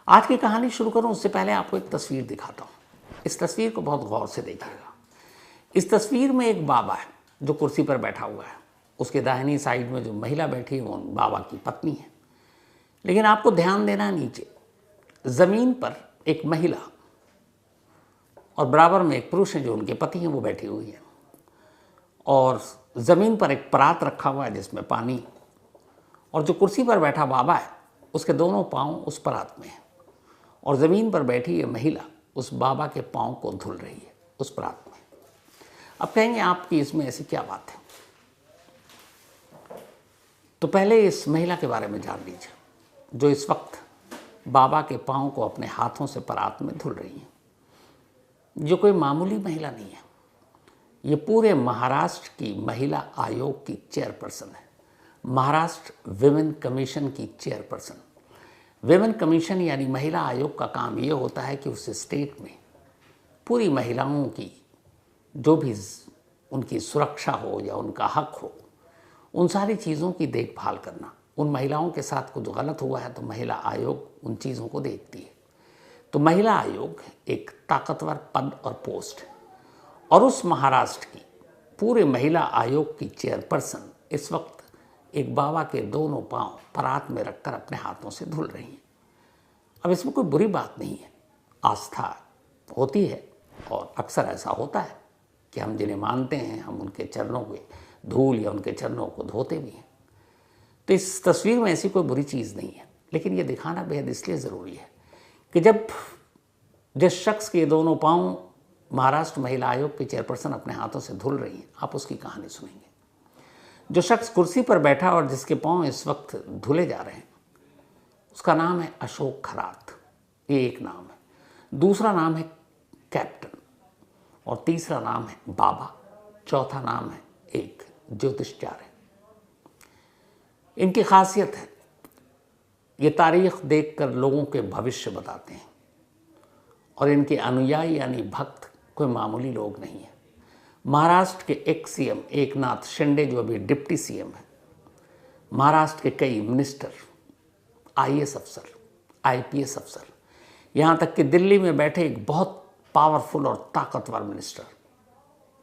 आज की कहानी शुरू करूं उससे पहले आपको एक तस्वीर दिखाता हूं। इस तस्वीर को बहुत गौर से देखिएगा। इस तस्वीर में एक बाबा है जो कुर्सी पर बैठा हुआ है। उसके दाहिनी साइड में जो महिला बैठी है वो बाबा की पत्नी है। लेकिन आपको ध्यान देना है, नीचे जमीन पर एक महिला और बराबर में एक पुरुष है जो उनके पति हैं, वो बैठी हुई है। और जमीन पर एक परात रखा हुआ है जिसमें पानी, और जो कुर्सी पर बैठा बाबा है उसके दोनों पांव उस परात में हैं और ज़मीन पर बैठी ये महिला उस बाबा के पांव को धुल रही है उस परात में। अब कहेंगे आपकी इसमें ऐसी क्या बात है? तो पहले इस महिला के बारे में जान लीजिए जो इस वक्त बाबा के पांव को अपने हाथों से परात में धुल रही है। जो कोई मामूली महिला नहीं है, ये पूरे महाराष्ट्र की महिला आयोग की चेयरपर्सन है, महाराष्ट्र विमेन कमीशन की चेयरपर्सन। विमेन कमीशन यानी महिला आयोग का काम ये होता है कि उस स्टेट में पूरी महिलाओं की जो भी उनकी सुरक्षा हो या उनका हक हो, उन सारी चीज़ों की देखभाल करना। उन महिलाओं के साथ कुछ गलत हुआ है तो महिला आयोग उन चीज़ों को देखती है। तो महिला आयोग एक ताकतवर पद और पोस्ट है, और उस महाराष्ट्र की पूरे महिला आयोग की चेयरपर्सन इस वक्त एक बाबा के दोनों पांव परात में रखकर अपने हाथों से धुल रही हैं। अब इसमें कोई बुरी बात नहीं है, आस्था होती है और अक्सर ऐसा होता है कि हम जिन्हें मानते हैं हम उनके चरणों के धूल या उनके चरणों को धोते भी हैं। तो इस तस्वीर में ऐसी कोई बुरी चीज़ नहीं है, लेकिन ये दिखाना बेहद इसलिए ज़रूरी है कि जब जिस शख्स के दोनों पांव महाराष्ट्र महिला आयोग की चेयरपर्सन अपने हाथों से धुल रही हैं, आप उसकी कहानी सुनेंगे। जो शख्स कुर्सी पर बैठा और जिसके पांव इस वक्त धुले जा रहे हैं उसका नाम है अशोक खरात। ये एक नाम है। दूसरा नाम है कैप्टन, और तीसरा नाम है बाबा, चौथा नाम है एक ज्योतिषाचार्य। इनकी खासियत है ये तारीख देखकर लोगों के भविष्य बताते हैं, और इनके अनुयायी यानी भक्त कोई मामूली लोग नहीं है। महाराष्ट्र के एक्स सीएम एकनाथ शिंदे जो अभी डिप्टी सीएम है, महाराष्ट्र के कई मिनिस्टर, आईएएस अफसर, आईपीएस अफसर, यहाँ तक कि दिल्ली में बैठे एक बहुत पावरफुल और ताकतवर मिनिस्टर,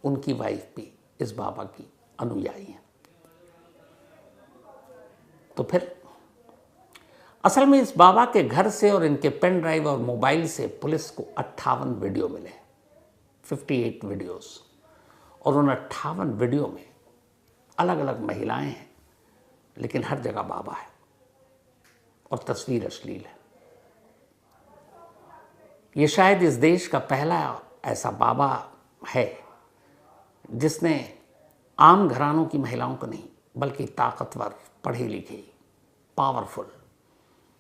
उनकी वाइफ भी इस बाबा की अनुयायी है। तो फिर असल में इस बाबा के घर से और इनके पेन ड्राइव और मोबाइल से पुलिस को 58 वीडियो मिले, 58 वीडियोस, और उन 58 वीडियो में अलग अलग महिलाएं हैं, लेकिन हर जगह बाबा है और तस्वीर अश्लील है। ये शायद इस देश का पहला ऐसा बाबा है जिसने आम घरानों की महिलाओं को नहीं बल्कि ताकतवर, पढ़ी लिखी, पावरफुल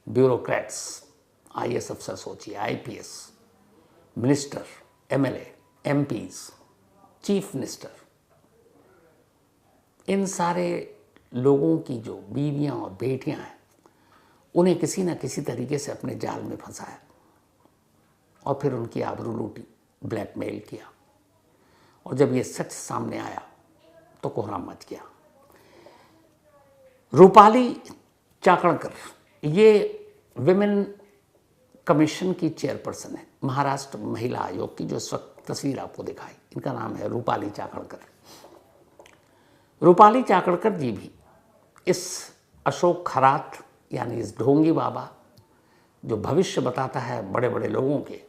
ब्यूरोक्रेट्स, आईएएस अफसर सोचिए, IPS, minister, MLA, MPs, chief minister, इन सारे लोगों की जो बीवियां और बेटियां हैं उन्हें किसी न किसी तरीके से अपने जाल में फंसाया और फिर उनकी आबरू लूटी, ब्लैकमेल किया। और जब ये सच सामने आया तो कोहराम मच गया। रूपाली चाकणकर ये विमेन कमीशन की चेयरपर्सन है, महाराष्ट्र महिला आयोग की, जो इस वक्त तस्वीर आपको दिखाई, इनका नाम है रूपाली चाकणकर। रूपाली चाकणकर जी भी इस अशोक खरात यानी इस ढोंगी बाबा जो भविष्य बताता है बड़े बड़े लोगों के,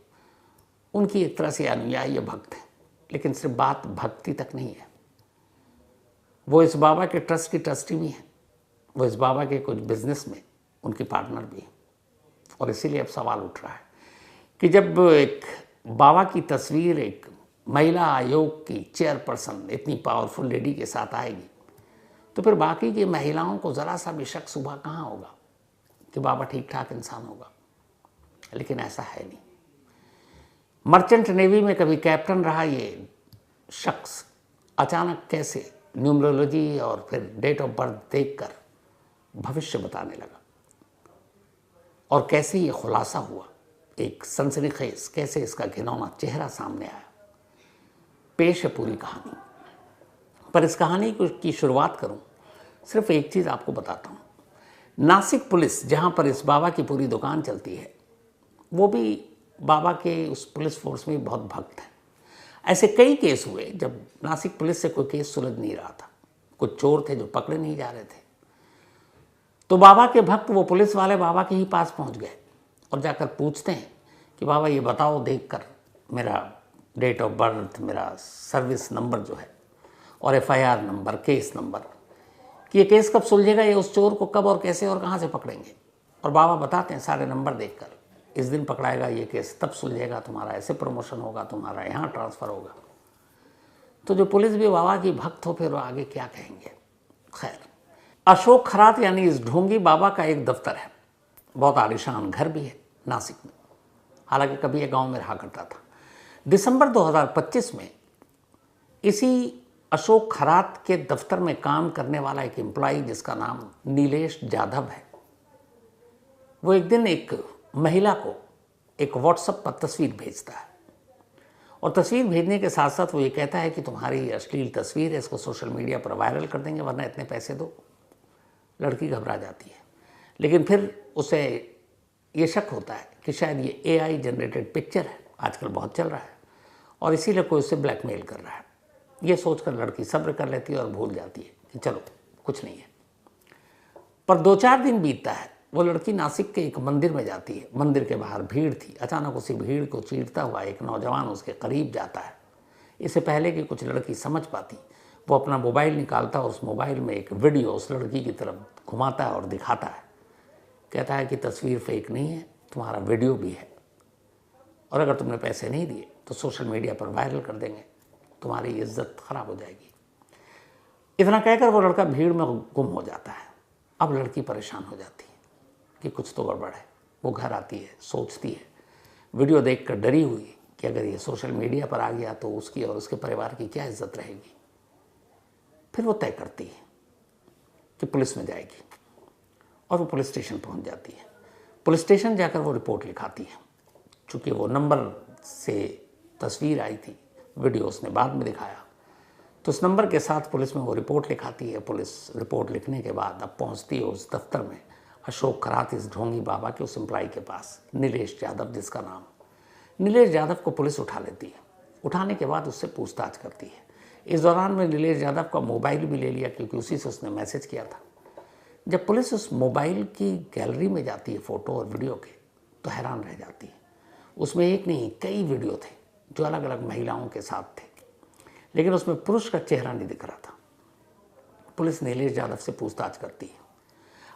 उनकी एक तरह से अनुयायी भक्त हैं। लेकिन सिर्फ बात भक्ति तक नहीं है, वो इस बाबा के ट्रस्ट की ट्रस्टी भी हैं, वो इस बाबा के कुछ बिजनेस में उनकी पार्टनर भी हैं। और इसीलिए अब सवाल उठ रहा है कि जब एक बाबा की तस्वीर एक महिला आयोग की चेयरपर्सन इतनी पावरफुल लेडी के साथ आएगी तो फिर बाकी की महिलाओं को ज़रा सा भी शक सुबह कहाँ होगा कि बाबा ठीक ठाक इंसान होगा। लेकिन ऐसा है नहीं। मर्चेंट नेवी में कभी कैप्टन रहा ये शख्स अचानक कैसे न्यूमरोलॉजी और फिर डेट ऑफ बर्थ देखकर भविष्य बताने लगा, और कैसे ये खुलासा हुआ, एक सनसनीखेज कैसे इसका घिनौना चेहरा सामने आया। पेश है पूरी कहानी, पर इस कहानी की शुरुआत करूं सिर्फ एक चीज़ आपको बताता हूं। नासिक पुलिस जहां पर इस बाबा की पूरी दुकान चलती है, वो भी बाबा के उस पुलिस फोर्स में बहुत भक्त हैं। ऐसे कई केस हुए जब नासिक पुलिस से कोई केस सुलझ नहीं रहा था, कुछ चोर थे जो पकड़े नहीं जा रहे थे, तो बाबा के भक्त वो पुलिस वाले बाबा के ही पास पहुंच गए और जाकर पूछते हैं कि बाबा ये बताओ देखकर मेरा डेट ऑफ बर्थ, मेरा सर्विस नंबर जो है और एफआईआर नंबर, केस नंबर, कि ये केस कब सुलझेगा, ये उस चोर को कब और कैसे और कहाँ से पकड़ेंगे। और बाबा बताते हैं सारे नंबर देखकर, इस दिन पकड़ाएगा ये केस, तब सुलझेगा, तुम्हारा ऐसे प्रमोशन होगा, तुम्हारा यहाँ ट्रांसफ़र होगा। तो जो पुलिस भी बाबा की भक्त हो फिर वो आगे क्या कहेंगे। खैर, अशोक खरात यानी इस ढोंगी बाबा का एक दफ्तर है, बहुत आलीशान घर भी है नासिक में, हालांकि कभी ये गांव में रहा करता था। दिसंबर 2025 में इसी अशोक खरात के दफ्तर में काम करने वाला एक एम्प्लॉय जिसका नाम नीलेश जाधव है, वो एक दिन एक महिला को एक व्हाट्सएप पर तस्वीर भेजता है और तस्वीर भेजने के साथ साथ वो ये कहता है कि तुम्हारी अश्लील तस्वीर है, इसको सोशल मीडिया पर वायरल कर देंगे वरना इतने पैसे दो। लड़की घबरा जाती है, लेकिन फिर उसे ये शक होता है कि शायद ये एआई जनरेटेड पिक्चर है, आजकल बहुत चल रहा है, और इसीलिए कोई उसे ब्लैकमेल कर रहा है। ये सोचकर लड़की सब्र कर लेती है और भूल जाती है कि चलो कुछ नहीं है। पर 2-4 दिन बीतता है, वो लड़की नासिक के एक मंदिर में जाती है। मंदिर के बाहर भीड़ थी, अचानक उसी भीड़ को चीरता हुआ एक नौजवान उसके करीब जाता है। इससे पहले कि कुछ लड़की समझ पाती, वो अपना मोबाइल निकालता है, उस मोबाइल में एक वीडियो उस लड़की की तरफ घुमाता है और दिखाता है, कहता है कि तस्वीर फेक नहीं है, तुम्हारा वीडियो भी है, और अगर तुमने पैसे नहीं दिए तो सोशल मीडिया पर वायरल कर देंगे, तुम्हारी इज्जत खराब हो जाएगी। इतना कहकर वो लड़का भीड़ में गुम हो जाता है। अब लड़की परेशान हो जाती है कि कुछ तो गड़बड़ है। वो घर आती है, सोचती है, वीडियो देखकर डरी हुई कि अगर ये सोशल मीडिया पर आ गया तो उसकी और उसके परिवार की क्या इज्जत रहेगी। फिर वो तय करती है कि पुलिस में जाएगी और वो पुलिस स्टेशन पहुंच जाती है। पुलिस स्टेशन जाकर वो रिपोर्ट लिखाती है। चूँकि वो नंबर से तस्वीर आई थी, वीडियो उसने बाद में दिखाया, तो उस नंबर के साथ पुलिस में वो रिपोर्ट लिखाती है। पुलिस रिपोर्ट लिखने के बाद अब पहुंचती है उस दफ्तर में अशोक खरात इस ढोंगी बाबा के उस एम्प्लॉय के पास, नीलेश यादव जिसका नाम। नीलेश यादव को पुलिस उठा लेती है। उठाने के बाद उससे पूछताछ करती है। इस दौरान में नीलेश यादव का मोबाइल भी ले लिया, क्योंकि उसी से उसने मैसेज किया था। जब पुलिस उस मोबाइल की गैलरी में जाती है फ़ोटो और वीडियो के, तो हैरान रह जाती है। उसमें एक नहीं कई वीडियो थे जो अलग अलग महिलाओं के साथ थे, लेकिन उसमें पुरुष का चेहरा नहीं दिख रहा था। पुलिस नीलेश यादव से पूछताछ करती है।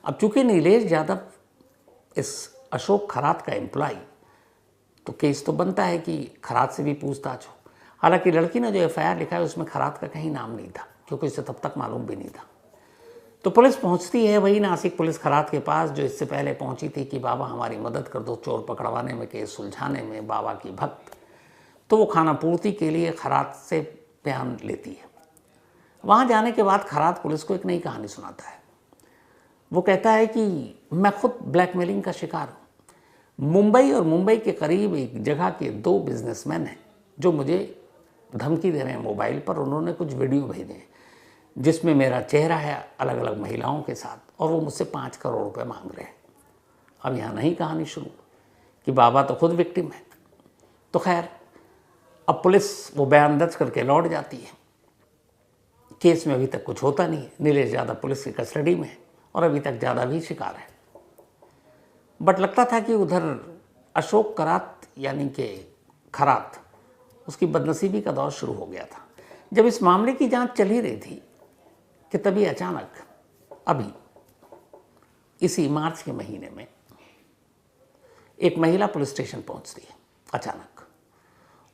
अब चूंकि नीलेश यादव इस अशोक खरात का एम्प्लॉय, तो केस तो बनता है कि खरात से भी पूछताछ हो। हालांकि लड़की ने जो एफआईआर लिखा है उसमें खरात का कहीं नाम नहीं था, क्योंकि इसे तब तक मालूम भी नहीं था। तो पुलिस पहुंचती है वही नासिक पुलिस खरात के पास जो इससे पहले पहुंची थी कि बाबा हमारी मदद कर दो चोर पकड़वाने में, केस सुलझाने में, बाबा की भक्त। तो वो खाना पूर्ति के लिए खरात से बयान लेती है। वहाँ जाने के बाद खरात पुलिस को एक नई कहानी सुनाता है। वो कहता है कि मैं खुद ब्लैकमेलिंग का शिकार हूँ। मुंबई और मुंबई के करीब एक जगह के 2 बिजनेसमैन हैं जो मुझे धमकी दे रहे हैं मोबाइल पर। उन्होंने कुछ वीडियो भेजे हैं जिसमें मेरा चेहरा है अलग अलग महिलाओं के साथ, और वो मुझसे 5 करोड़ रुपए मांग रहे हैं। अब यहाँ नहीं कहानी शुरू कि बाबा तो खुद विक्टिम है। तो खैर, अब पुलिस वो बयान दर्ज करके लौट जाती है। केस में अभी तक कुछ होता नहीं है। नीलेश यादव पुलिस की कस्टडी में है और अभी तक ज़्यादा भी शिकार है। बट लगता था कि उधर अशोक खरात यानी कि खरात, उसकी बदनसीबी का दौर शुरू हो गया था। जब इस मामले की जांच चल ही रही थी कि तभी अचानक अभी इसी मार्च के महीने में एक महिला पुलिस स्टेशन पहुंचती है अचानक,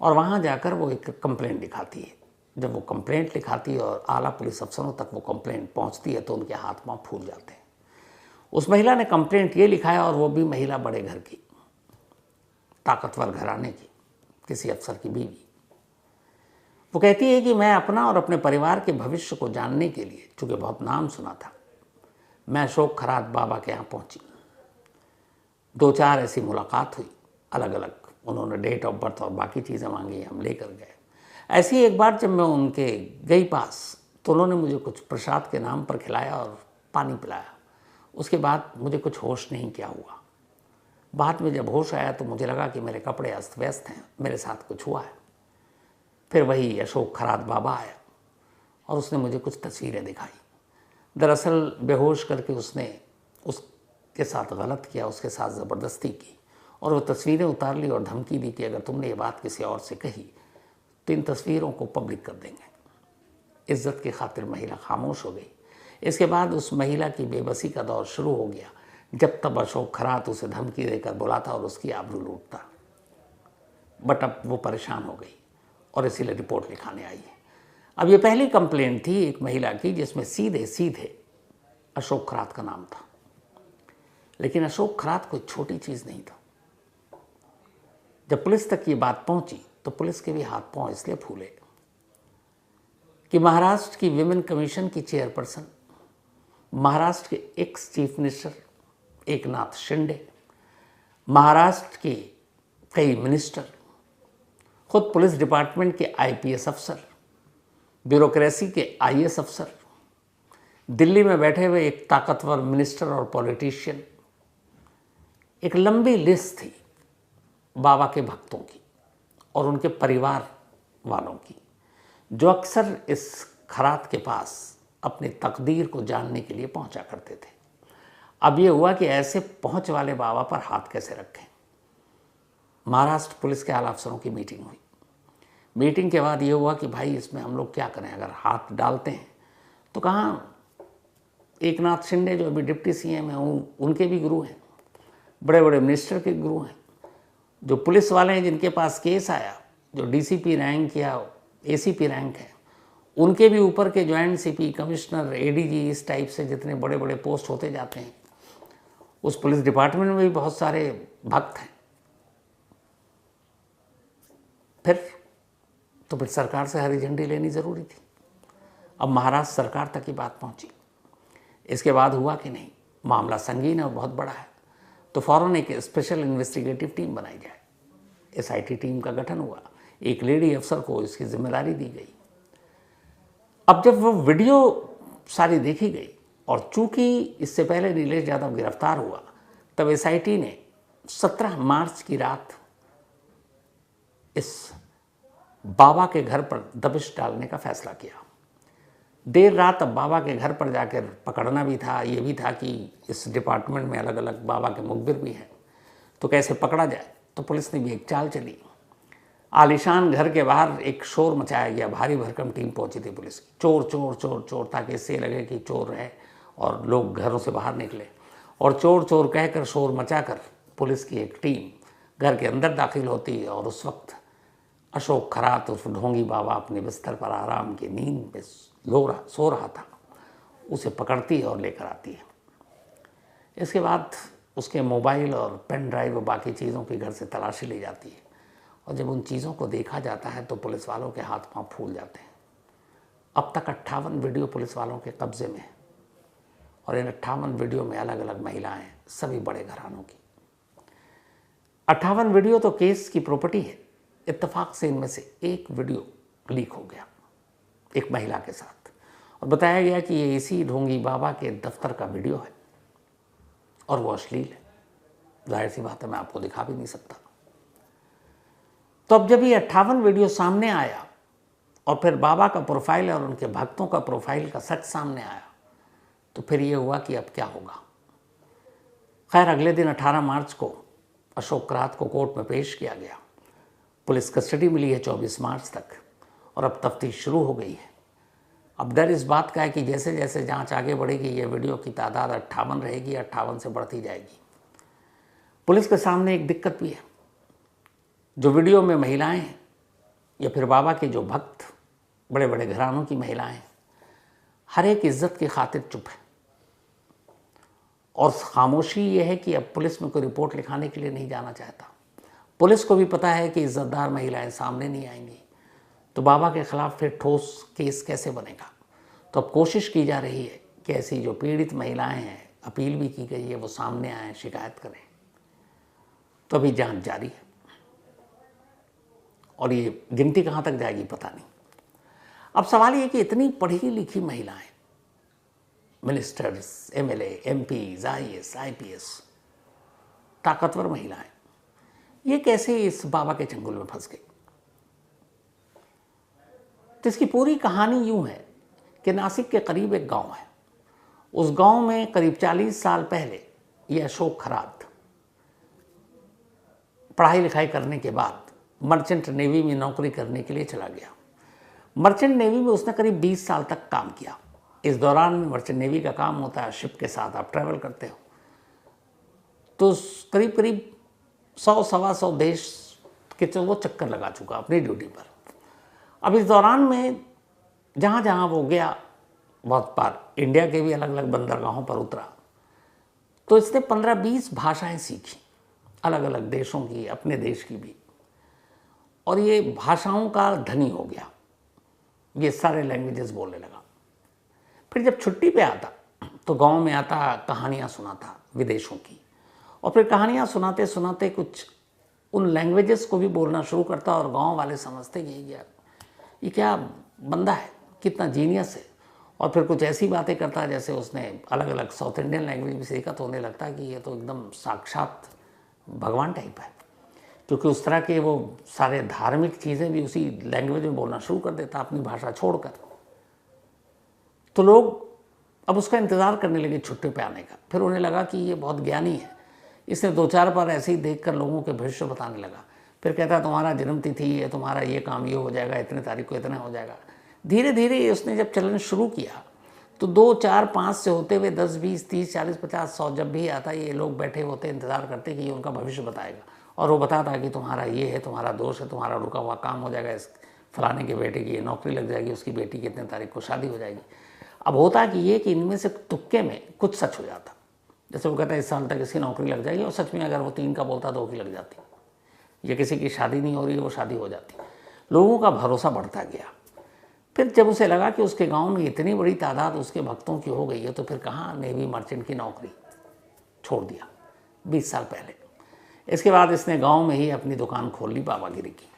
और वहां जाकर वो एक कंप्लेंट लिखाती है। जब वो कंप्लेंट लिखाती है और आला पुलिस अफसरों तक वो कंप्लेंट पहुंचती है तो उनके हाथ पांव फूल जाते हैं। उस महिला ने कंप्लेंट ये लिखाया, और वो भी महिला बड़े घर की, ताकतवर घराने की, किसी अफसर की बीवी। वो कहती है कि मैं अपना और अपने परिवार के भविष्य को जानने के लिए, चूँकि बहुत नाम सुना था, मैं अशोक खरात बाबा के यहाँ पहुँची। 2-4 ऐसी मुलाकात हुई अलग अलग। उन्होंने डेट ऑफ बर्थ और बाकी चीज़ें मांगी, हम लेकर गए। ऐसी एक बार जब मैं उनके गई पास, तो उन्होंने मुझे कुछ प्रसाद के नाम पर खिलाया और पानी पिलाया। उसके बाद मुझे कुछ होश नहीं क्या हुआ। बाद में जब होश आया तो मुझे लगा कि मेरे कपड़े अस्त व्यस्त हैं, मेरे साथ कुछ हुआ है। फिर वही अशोक खरात बाबा आया और उसने मुझे कुछ तस्वीरें दिखाई। दरअसल बेहोश करके उसने उसके साथ गलत किया, उसके साथ ज़बरदस्ती की और वो तस्वीरें उतार ली और धमकी दी कि अगर तुमने ये बात किसी और से कही तो इन तस्वीरों को पब्लिक कर देंगे। इज्जत की खातिर महिला खामोश हो गई। इसके बाद उस महिला की बेबसी का दौर शुरू हो गया, जब तब अशोक खरात उसे धमकी देकर बुलाता और उसकी आबरू लूटता। बट अब वो परेशान हो गई और इसीलिए रिपोर्ट लिखाने आई है। अब ये पहली कंप्लेंट थी एक महिला की जिसमें सीधे सीधे अशोक खरात का नाम था। लेकिन अशोक खरात कोई छोटी चीज़ नहीं था। जब पुलिस तक ये बात पहुंची तो पुलिस के भी हाथ पांव इसलिए फूले कि महाराष्ट्र की विमेन कमीशन की चेयरपर्सन, महाराष्ट्र के ex chief minister Eknath Shinde, Maharashtra के कई मिनिस्टर, खुद पुलिस डिपार्टमेंट के आईपीएस अफसर, ब्यूरोक्रेसी के आईएएस अफसर, दिल्ली में बैठे हुए एक ताकतवर मिनिस्टर और पॉलिटिशियन, एक लंबी लिस्ट थी बाबा के भक्तों की और उनके परिवार वालों की, जो अक्सर इस खरात के पास अपनी तकदीर को जानने के लिए पहुंचा करते थे। अब ये हुआ कि ऐसे पहुंच वाले बाबा पर हाथ कैसे रखें। महाराष्ट्र पुलिस के आला अफसरों की मीटिंग हुई। मीटिंग के बाद ये हुआ कि भाई इसमें हम लोग क्या करें, अगर हाथ डालते हैं तो कहाँ एकनाथ शिंदे जो अभी डिप्टी सीएम हैं उनके भी गुरु हैं, बड़े बड़े मिनिस्टर के गुरु हैं, जो पुलिस वाले हैं जिनके पास केस आया, जो डीसीपी रैंक या एसीपी रैंक है, उनके भी ऊपर के ज्वाइंट सीपी, कमिश्नर, एडीजी, इस टाइप से जितने बड़े बड़े पोस्ट होते जाते हैं, उस पुलिस डिपार्टमेंट में भी बहुत सारे भक्त हैं। फिर सरकार से हरी झंडी लेनी ज़रूरी थी। अब महाराष्ट्र सरकार तक की बात पहुंची। इसके बाद हुआ कि नहीं, मामला संगीन है और बहुत बड़ा है, तो फ़ौरन एक स्पेशल इन्वेस्टिगेटिव टीम बनाई जाए। एसआईटी टीम का गठन हुआ, एक लेडी अफसर को इसकी जिम्मेदारी दी गई। अब जब वो वीडियो सारी देखी गई और चूंकि इससे पहले नीलेश यादव गिरफ्तार हुआ, तब एसआईटी ने 17 मार्च की रात इस बाबा के घर पर दबिश डालने का फैसला किया। देर रात अब बाबा के घर पर जाकर पकड़ना भी था, ये भी था कि इस डिपार्टमेंट में अलग अलग बाबा के मुखबिर भी हैं, तो कैसे पकड़ा जाए। तो पुलिस ने भी एक चाल चली। आलिशान घर के बाहर एक शोर मचाया गया, भारी भरकम टीम पहुंची थी पुलिस की, चोर चोर चोर चोर, ताकि इससे लगे कि चोर है और लोग घरों से बाहर निकले। और चोर चोर कहकर शोर मचाकर पुलिस की एक टीम घर के अंदर दाखिल होती और उस वक्त अशोक खरात उस ढोंगी बाबा अपने बिस्तर पर आराम की नींद में सो रहा था, उसे पकड़ती है और लेकर आती है। इसके बाद उसके मोबाइल और पेन ड्राइव और बाकी चीज़ों की घर से तलाशी ली जाती है और जब उन चीज़ों को देखा जाता है तो पुलिस वालों के हाथ पांव फूल जाते हैं। अब तक 58 वीडियो पुलिस वालों के कब्जे में है और इन 58 वीडियो में अलग अलग महिलाएं, सभी बड़े घरानों की। 58 वीडियो तो केस की प्रॉपर्टी है। इत्तेफाक से इनमें से एक वीडियो लीक हो गया एक महिला के साथ और बताया गया कि ये इसी ढोंगी बाबा के दफ्तर का वीडियो है और वो अश्लील है। जाहिर सी बात है, मैं आपको दिखा भी नहीं सकता। तो अब जब ये 58 वीडियो सामने आया और फिर बाबा का प्रोफाइल और उनके भक्तों का प्रोफाइल का सच सामने आया, तो फिर ये हुआ कि अब क्या होगा। खैर, अगले दिन 18 मार्च को अशोक खरात को कोर्ट में पेश किया गया। पुलिस कस्टडी मिली है 24 मार्च तक और अब तफ्तीश शुरू हो गई है। अब डर इस बात का है कि जैसे जैसे जांच आगे बढ़ेगी ये वीडियो की तादाद 58 रहेगी, 58 से बढ़ती जाएगी। पुलिस के सामने एक दिक्कत भी है, जो वीडियो में महिलाएं हैं या फिर बाबा के जो भक्त, बड़े बड़े घरानों की महिलाएं, हर एक इज्जत की खातिर चुप है और खामोशी ये है कि अब पुलिस में कोई रिपोर्ट लिखाने के लिए नहीं जाना चाहता। पुलिस को भी पता है कि इज्जतदार महिलाएं सामने नहीं आएंगी तो बाबा के खिलाफ फिर ठोस केस कैसे बनेगा। तो अब कोशिश की जा रही है कि ऐसी जो पीड़ित महिलाएं हैं, अपील भी की गई है, वो सामने आएँ, शिकायत करें। तो अभी जांच जारी है और ये गिनती कहाँ तक जाएगी पता नहीं। अब सवाल ये कि इतनी पढ़ी लिखी महिलाएं, ministers, MLA, MPs, IAS, IPS, ताकतवर महिलाएं, ये कैसे इस बाबा के चंगुल में फंस गई। तो इसकी पूरी कहानी यूं है कि नासिक के करीब एक गांव है। उस गांव में करीब 40 साल पहले ये अशोक खरात पढ़ाई लिखाई करने के बाद मर्चेंट नेवी में नौकरी करने के लिए चला गया। मर्चेंट नेवी में उसने करीब 20 साल तक काम किया। इस दौरान मर्चेंट नेवी का काम होता है शिप के साथ आप ट्रैवल करते हो, तो करीब करीब 100-125 देश के तो वो चक्कर लगा चुका अपनी ड्यूटी पर। अब इस दौरान में जहाँ जहाँ वो गया, बहुत बार इंडिया के भी अलग अलग बंदरगाहों पर उतरा, तो इसने 15-20 भाषाएं सीखी, अलग अलग देशों की, अपने देश की भी, और ये भाषाओं का धनी हो गया। ये सारे लैंग्वेजेस बोलने लगा। फिर जब छुट्टी पे आता तो गांव में आता, कहानियाँ सुनाता विदेशों की, और फिर कहानियाँ सुनाते सुनाते कुछ उन लैंग्वेजेस को भी बोलना शुरू करता, और गांव वाले समझते कि यार ये क्या बंदा है, कितना जीनियस है। और फिर कुछ ऐसी बातें करता जैसे उसने अलग अलग साउथ इंडियन लैंग्वेज भी सीखा, तो होने लगता कि ये तो एकदम साक्षात भगवान टाइप है, क्योंकि उस तरह के वो सारे धार्मिक चीज़ें भी उसी लैंग्वेज में बोलना शुरू कर देता अपनी भाषा छोड़कर। तो लोग अब उसका इंतज़ार करने लगे छुट्टी पे आने का। फिर उन्हें लगा कि ये बहुत ज्ञानी है। इसने 2-4 बार ऐसे ही देखकर लोगों के भविष्य बताने लगा। फिर कहता तुम्हारा जन्मतिथि है, तुम्हारा ये काम ये हो जाएगा, इतने तारीख को इतना हो जाएगा। धीरे धीरे उसने जब चलन शुरू किया तो 2, 4, 5 से होते हुए 10, 20, 30, 40, 50, 100 जब भी आता ये लोग बैठे होते इंतज़ार करते कि ये उनका भविष्य बताएगा, और वो बताता कि तुम्हारा ये है, तुम्हारा दोष है, तुम्हारा रुका हुआ काम हो जाएगा, इस फलाने के बेटे की ये नौकरी लग जाएगी, उसकी बेटी की इतने तारीख को शादी हो जाएगी। अब होता कि ये कि इनमें से तुक्के में कुछ सच हो जाता। जैसे वो कहता है इस साल तक इसकी नौकरी लग जाएगी, और सच में अगर वो 3 का बोलता 2 की लग जाती। ये किसी की शादी नहीं हो रही है, वो शादी हो जाती। लोगों का भरोसा बढ़ता गया। फिर जब उसे लगा कि उसके गांव में इतनी बड़ी तादाद उसके भक्तों की हो गई है, तो फिर कहाँ नेवी मर्चेंट की नौकरी छोड़ दिया 20 साल पहले। इसके बाद इसने गांव में ही अपनी दुकान खोल ली बाबागिरी की,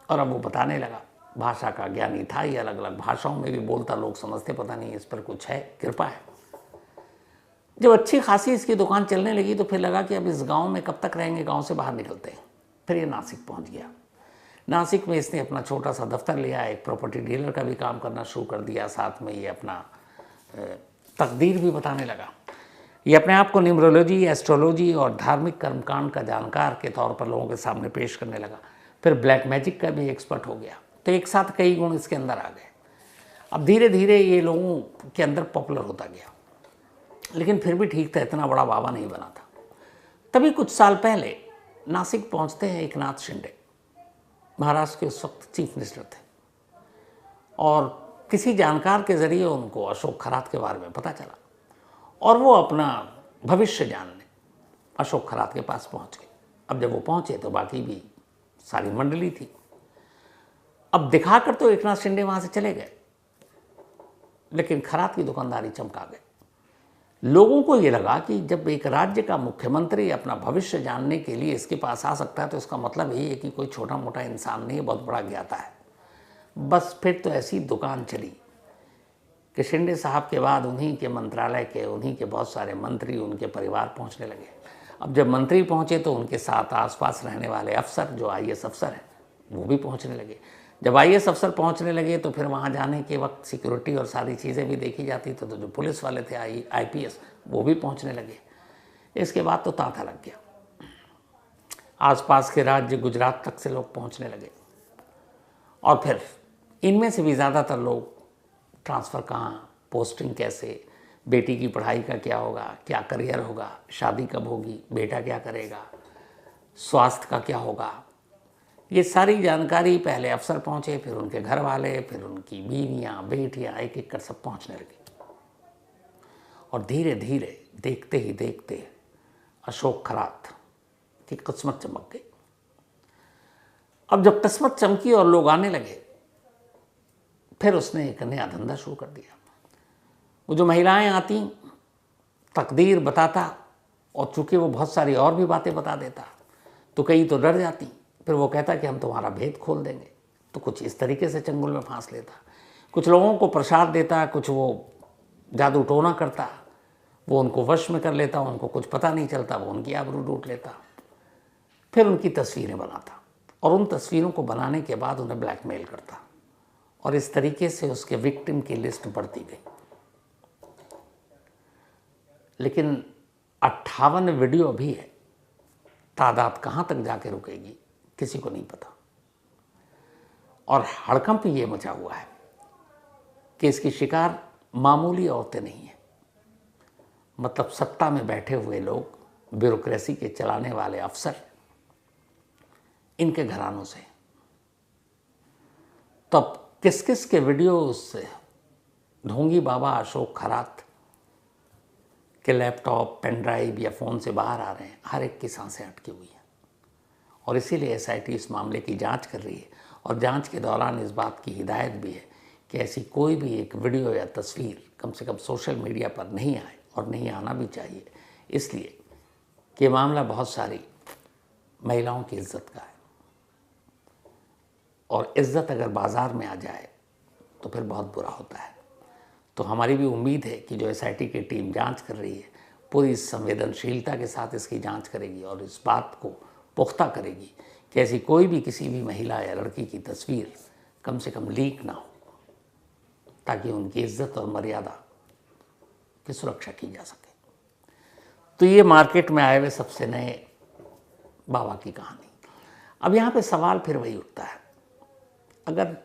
और अब वो बताने लगा। भाषा का ज्ञानी था, ये अलग अलग भाषाओं में भी बोलता, लोग समझते पता नहीं इस पर कुछ है, कृपा है। जब अच्छी खासी इसकी दुकान चलने लगी तो फिर लगा कि अब इस गांव में कब तक रहेंगे, गांव से बाहर निकलते हैं। फिर ये नासिक पहुंच गया। नासिक में इसने अपना छोटा सा दफ्तर लिया, एक प्रॉपर्टी डीलर का भी काम करना शुरू कर दिया, साथ में ये अपना तकदीर भी बताने लगा। ये अपने आप को न्यूमरोलॉजी, एस्ट्रोलॉजी और धार्मिक कर्मकांड का जानकार के तौर पर लोगों के सामने पेश करने लगा। फिर ब्लैक मैजिक का भी एक्सपर्ट हो गया। तो एक साथ कई गुण इसके अंदर आ गए। अब धीरे धीरे ये लोगों के अंदर पॉपुलर होता गया, लेकिन फिर भी ठीक था, इतना बड़ा बाबा नहीं बना था। तभी कुछ साल पहले नासिक पहुंचते हैं एकनाथ शिंदे, महाराष्ट्र के उस वक्त चीफ मिनिस्टर थे, और किसी जानकार के ज़रिए उनको अशोक खरात के बारे में पता चला, और वो अपना भविष्य जानने अशोक खरात के पास पहुंच गए। अब जब वो पहुंचे तो बाकी भी सारी मंडली थी। अब दिखाकर तो एकनाथ शिंदे वहाँ से चले गए, लेकिन खरात की दुकानदारी चमका गए। लोगों को ये लगा कि जब एक राज्य का मुख्यमंत्री अपना भविष्य जानने के लिए इसके पास आ सकता है, तो इसका मतलब यही है कि कोई छोटा मोटा इंसान नहीं है, बहुत बड़ा ज्ञाता है। बस फिर तो ऐसी दुकान चली कि शिंदे साहब के बाद उन्हीं के मंत्रालय के, उन्हीं के बहुत सारे मंत्री, उनके परिवार पहुंचने लगे। अब जब मंत्री पहुंचे तो उनके साथ आसपास रहने वाले अफसर, जो IAS अफसर हैं, वो भी पहुंचने लगे। जब IAS अफसर पहुंचने लगे तो फिर वहाँ जाने के वक्त सिक्योरिटी और सारी चीज़ें भी देखी जाती थी, तो जो पुलिस वाले थे IPS वो भी पहुंचने लगे। इसके बाद तो तांता लग गया। आसपास के राज्य गुजरात तक से लोग पहुंचने लगे, और फिर इनमें से भी ज़्यादातर लोग ट्रांसफ़र कहाँ, पोस्टिंग कैसे, बेटी की पढ़ाई का क्या होगा, क्या करियर होगा, शादी कब होगी, बेटा क्या करेगा, स्वास्थ्य का क्या होगा, ये सारी जानकारी पहले अफसर पहुँचे, फिर उनके घर वाले, फिर उनकी बीवियाँ, बेटियाँ, एक एक कर सब पहुँचने लगे। और धीरे धीरे देखते ही देखते अशोक खरात की किस्मत चमक गई। अब जब किस्मत चमकी और लोग आने लगे, फिर उसने एक नया धंधा शुरू कर दिया। वो जो महिलाएं आती, तकदीर बताता, और चूँकि वो बहुत सारी और भी बातें बता देता, तो कई तो डर जाती। फिर वो कहता कि हम तुम्हारा भेद खोल देंगे, तो कुछ इस तरीके से चंगुल में फांस लेता। कुछ लोगों को प्रसाद देता, कुछ वो जादू टोना करता, वो उनको वश में कर लेता, उनको कुछ पता नहीं चलता, वो उनकी आबरू लूट लेता। फिर उनकी तस्वीरें बनाता और उन तस्वीरों को बनाने के बाद उन्हें ब्लैकमेल करता और इस तरीके से उसके विक्टिम की लिस्ट बढ़ती गई। लेकिन 58 वीडियो अभी है, तादाद कहाँ तक जाके रुकेगी किसी को नहीं पता। और हड़कंप ये मचा हुआ है कि इसकी शिकार मामूली औरतें नहीं हैं, मतलब सत्ता में बैठे हुए लोग, ब्यूरोक्रेसी के चलाने वाले अफसर, इनके घरानों से। तब किस किस के वीडियो से ढोंगी बाबा अशोक खरात के लैपटॉप, पेन ड्राइव या फ़ोन से बाहर आ रहे हैं, हर एक की सांसें अटकी हुई हैं। और इसीलिए SIT इस मामले की जांच कर रही है और जांच के दौरान इस बात की हिदायत भी है कि ऐसी कोई भी एक वीडियो या तस्वीर कम से कम सोशल मीडिया पर नहीं आए, और नहीं आना भी चाहिए, इसलिए कि मामला बहुत सारी महिलाओं की इज्जत का है। और इज्जत अगर बाज़ार में आ जाए तो फिर बहुत बुरा होता है। तो हमारी भी उम्मीद है कि जो SIT की टीम जांच कर रही है, पूरी संवेदनशीलता के साथ इसकी जांच करेगी और इस बात को पुख्ता करेगी कि ऐसी कोई भी किसी भी महिला या लड़की की तस्वीर कम से कम लीक ना हो, ताकि उनकी इज्जत और मर्यादा की सुरक्षा की जा सके। तो ये मार्केट में आए हुए सबसे नए बाबा की कहानी। अब यहाँ पे सवाल फिर वही उठता है, अगर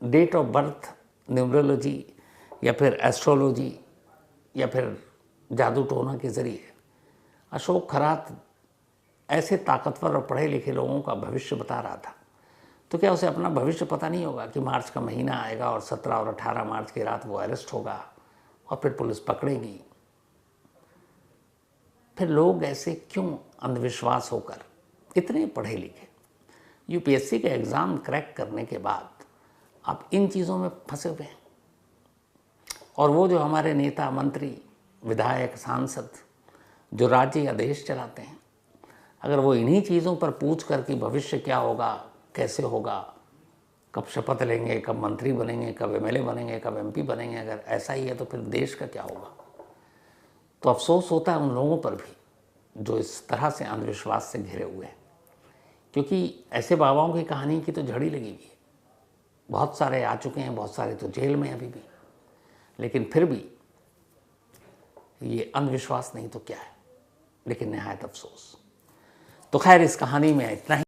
डेट ऑफ बर्थ, न्यूमरोलॉजी या फिर एस्ट्रोलॉजी या फिर जादू टोना के ज़रिए अशोक खरात ऐसे ताकतवर और पढ़े लिखे लोगों का भविष्य बता रहा था, तो क्या उसे अपना भविष्य पता नहीं होगा कि मार्च का महीना आएगा और 17 और 18 मार्च की रात वो अरेस्ट होगा और फिर पुलिस पकड़ेगी? फिर लोग ऐसे क्यों अंधविश्वास होकर, इतने पढ़े लिखे, UPSC का एग्ज़ाम क्रैक करने के बाद आप इन चीज़ों में फंसे हुए हैं? और वो जो हमारे नेता, मंत्री, विधायक, सांसद जो राज्य या देश चलाते हैं, अगर वो इन्हीं चीज़ों पर पूछ कर कि भविष्य क्या होगा, कैसे होगा, कब शपथ लेंगे, कब मंत्री बनेंगे, कब MLA बनेंगे, कब MP बनेंगे, अगर ऐसा ही है तो फिर देश का क्या होगा? तो अफसोस होता है उन लोगों पर भी जो इस तरह से अंधविश्वास से घिरे हुए हैं, क्योंकि ऐसे बाबाओं की कहानी की तो झड़ी लगी हुई है। बहुत सारे आ चुके हैं, बहुत सारे तो जेल में अभी भी, लेकिन फिर भी ये अंधविश्वास नहीं तो क्या है, लेकिन निहायत अफसोस। तो खैर, इस कहानी में इतना ही।